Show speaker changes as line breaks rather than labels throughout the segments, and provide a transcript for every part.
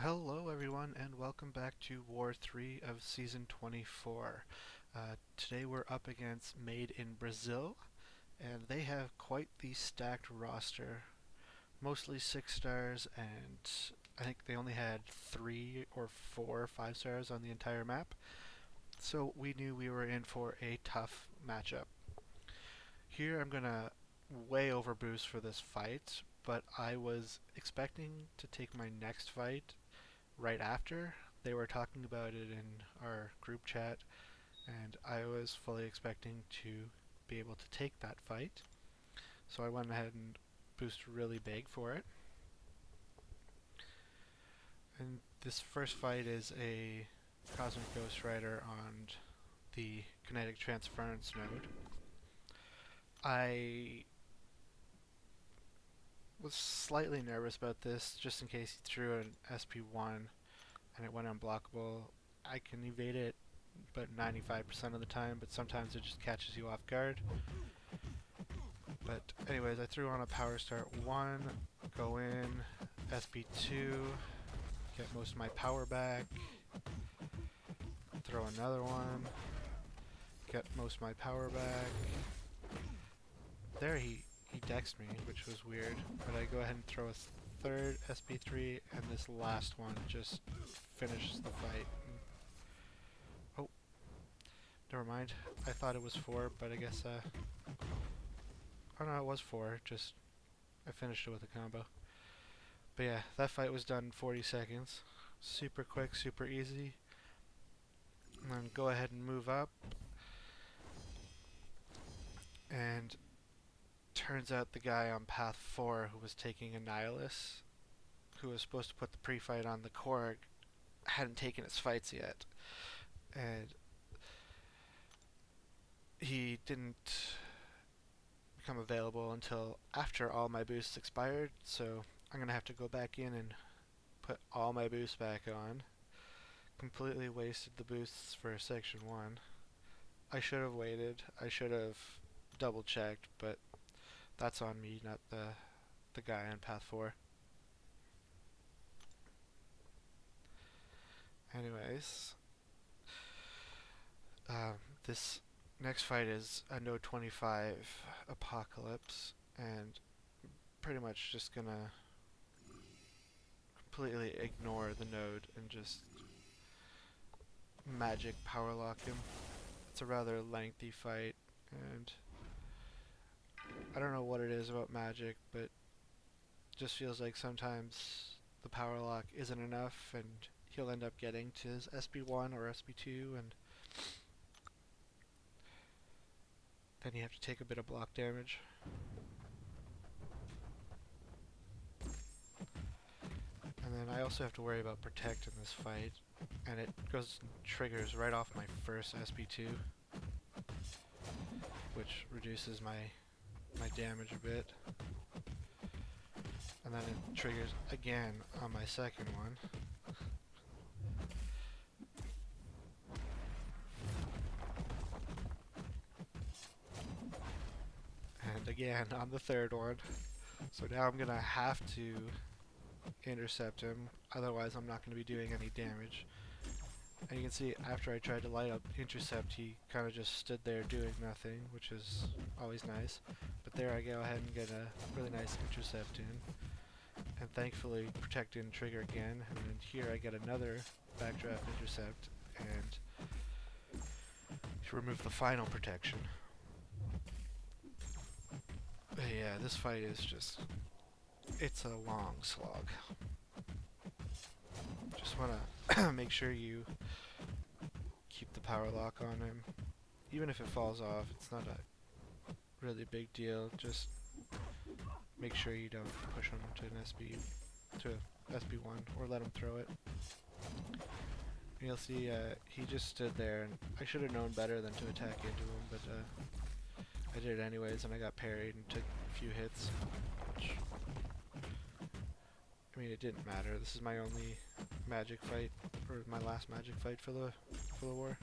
Hello everyone and welcome back to War 3 of Season 24. Today we're up against Made in Brazil, and they have quite the stacked roster. Mostly 6 stars, and I think they only had 3 or 4 5 stars on the entire map. So we knew we were in for a tough matchup. Here I'm gonna way overboost for this fight, but I was expecting to take my next fight right after. They were talking about it in our group chat, and I was fully expecting to be able to take that fight. So I went ahead and boosted really big for it. And this first fight is a Cosmic Ghost Rider on the Kinetic Transference node. I was slightly nervous about this, just in case he threw an SP1 and it went unblockable. I can evade it but 95% of the time, but sometimes it just catches you off guard. But anyways, I threw on a Power Start 1, go in, SP2, get most of my power back, throw another one, get most of my power back. There he dexed me, which was weird, but I go ahead and throw a third SP3, and this last one just finishes the fight. Oh, never mind. I thought it was 4, but I guess, oh no, it was 4, just I finished it with a combo. But yeah, that fight was done in 40 seconds. Super quick, super easy. And then go ahead and move up. And turns out the guy on path 4 who was taking a Nihilus, who was supposed to put the pre-fight on the Korg, hadn't taken his fights yet. And he didn't become available until after all my boosts expired, so I'm going to have to go back in and put all my boosts back on. Completely wasted the boosts for Section 1. I should have waited. I should have double checked, but that's on me, not the guy on path 4. Anyways, this next fight is a Node 25 Apocalypse, and pretty much just gonna completely ignore the node and just magic power lock him. It's a rather lengthy fight, and I don't know what it is about magic, but just feels like sometimes the power lock isn't enough and he'll end up getting to his SP1 or SP2, and then you have to take a bit of block damage. And then I also have to worry about Protect in this fight, and it triggers right off my first SP2, which reduces my damage a bit. And then it triggers again on my second one. And again on the third one. So now I'm gonna have to intercept him, otherwise I'm not gonna be doing any damage. And you can see after I tried to light up intercept, he kind of just stood there doing nothing, which is always nice. But there I go ahead and get a really nice intercept in. And thankfully Protect didn't trigger again, and then here I get another backdraft intercept and to remove the final protection. But yeah, this fight is just, it's a long slog. Just wanna make sure you keep the power lock on him. Even if it falls off, it's not a really big deal. Just make sure you don't push him to an SP1 or let him throw it. And you'll see he just stood there, and I should have known better than to attack into him, but I did it anyways, and I got parried and took a few hits. Which, I mean, it didn't matter. This is my only magic fight, or my last magic fight for the war.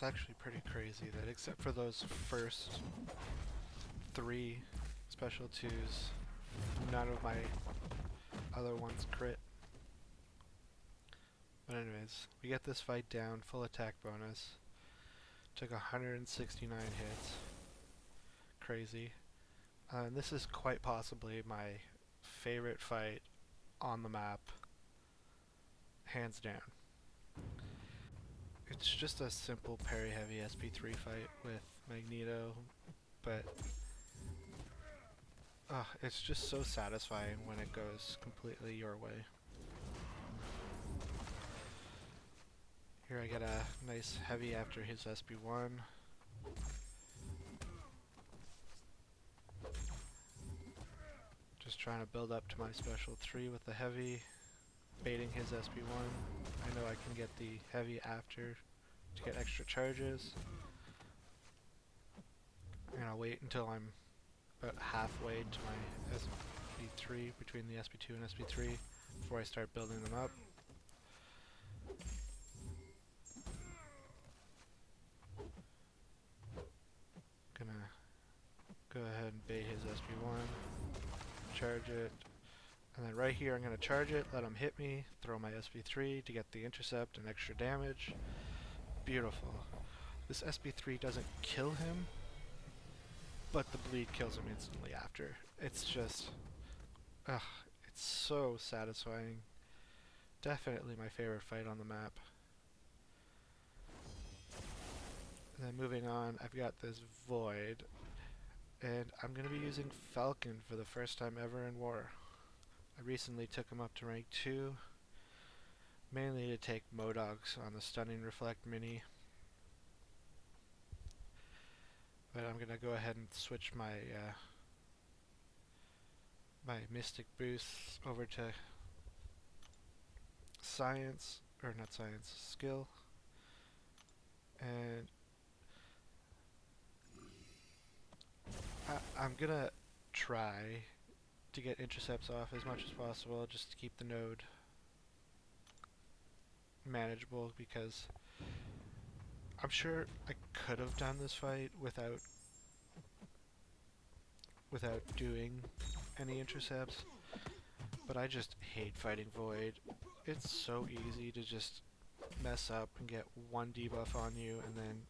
It's actually pretty crazy that except for those first 3 special 2s, none of my other ones crit. But anyways, we get this fight down, full attack bonus. Took 169 hits. Crazy. And this is quite possibly my favorite fight on the map, hands down. It's just a simple parry heavy SP3 fight with Magneto, but it's just so satisfying when it goes completely your way. Here I get a nice heavy after his SP1. Just trying to build up to my special 3 with the heavy, baiting his SP1. I know I can get the heavy after to get extra charges. And I'll wait until I'm about halfway to my SP3, between the SP2 and SP3, before I start building them up. Gonna go ahead and bait his SP1, charge it, and then right here I'm gonna charge it, let him hit me, throw my SP3 to get the intercept and extra damage. Beautiful. This SP3 doesn't kill him, but the bleed kills him instantly after. It's just, it's so satisfying. Definitely my favorite fight on the map. And then moving on, I've got this Void, and I'm going to be using Falcon for the first time ever in War. I recently took him up to rank 2, mainly to take Modocs on the Stunning Reflect mini. But I'm going to go ahead and switch my my Mystic boosts over to Science, or not Science, Skill. And I'm gonna try to get intercepts off as much as possible, just to keep the node manageable, because I'm sure I could have done this fight without doing any intercepts, but I just hate fighting Void. It's so easy to just mess up and get one debuff on you, and then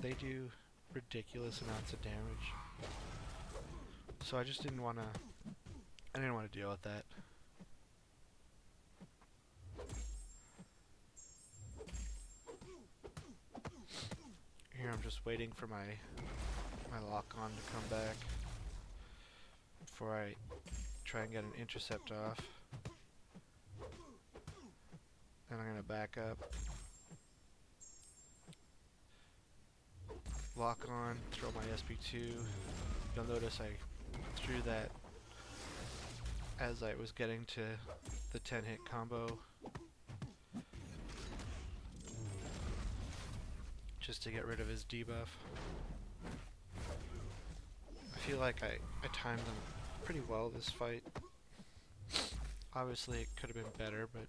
they do ridiculous amounts of damage. So I just didn't want to deal with that. Here I'm just waiting for my lock-on to come back before I try and get an intercept off. Then I'm going to back up, lock on, throw my SP2. You'll notice I threw that as I was getting to the 10-hit combo, just to get rid of his debuff. I feel like I timed them pretty well this fight. Obviously it could have been better, but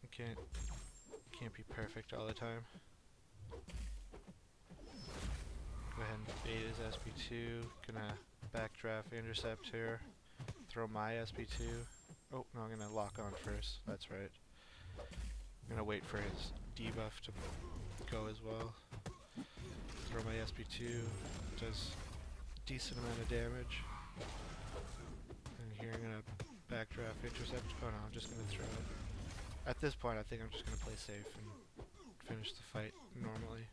it can't be perfect all the time. Go ahead and bait his SP2. Gonna backdraft intercept here. Throw my SP2. Oh, no, I'm gonna lock on first. That's right. I'm gonna wait for his debuff to go as well. Throw my SP2. Does decent amount of damage. And here I'm gonna backdraft intercept. Oh no, I'm just gonna throw it. At this point, I think I'm just gonna play safe and finish the fight normally.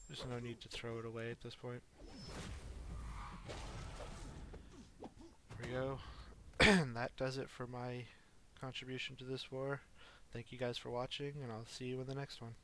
There's no need to throw it away at this point. There we go. And that does it for my contribution to this war. Thank you guys for watching, and I'll see you in the next one.